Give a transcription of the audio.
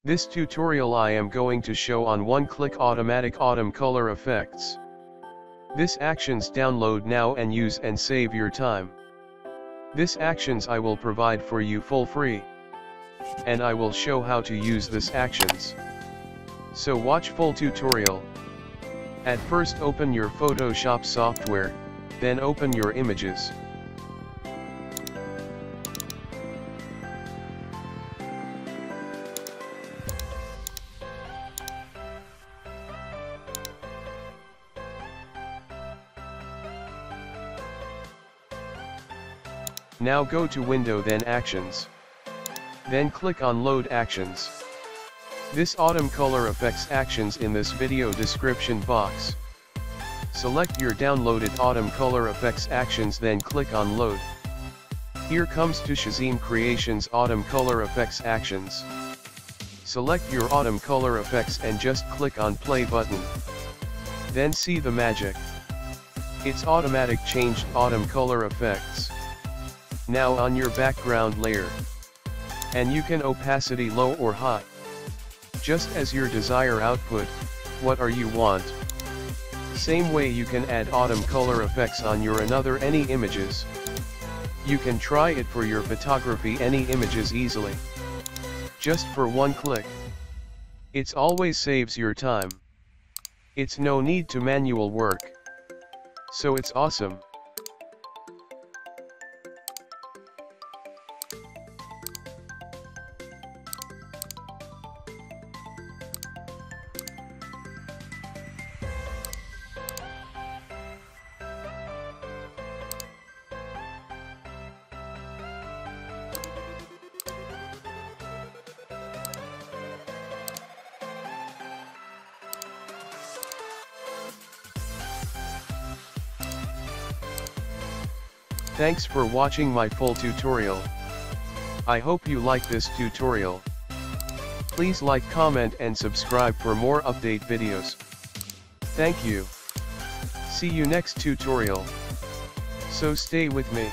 This tutorial I am going to show on one-click automatic autumn color effects. This actions download now and use and save your time. This actions I will provide for you full free. And I will show how to use this actions. So watch full tutorial. At first open your Photoshop software, then open your images. Now go to Window then Actions. Then click on Load Actions. This autumn color effects actions in this video description box. Select your downloaded autumn color effects actions then click on Load. Here comes to Shazam Creations Autumn Color Effects Actions. Select your autumn color effects and just click on Play button. Then see the magic. It's automatic changed autumn color effects. Now on your background layer. And you can opacity low or high. Just as your desire output, what are you want. Same way you can add autumn color effects on your another any images. You can try it for your photography any images easily. Just for one click. It's always saves your time. It's no need to manual work. So it's awesome. Thanks for watching my full tutorial. I hope you like this tutorial. Please like, comment and subscribe for more update videos. Thank you. See you next tutorial. So stay with me.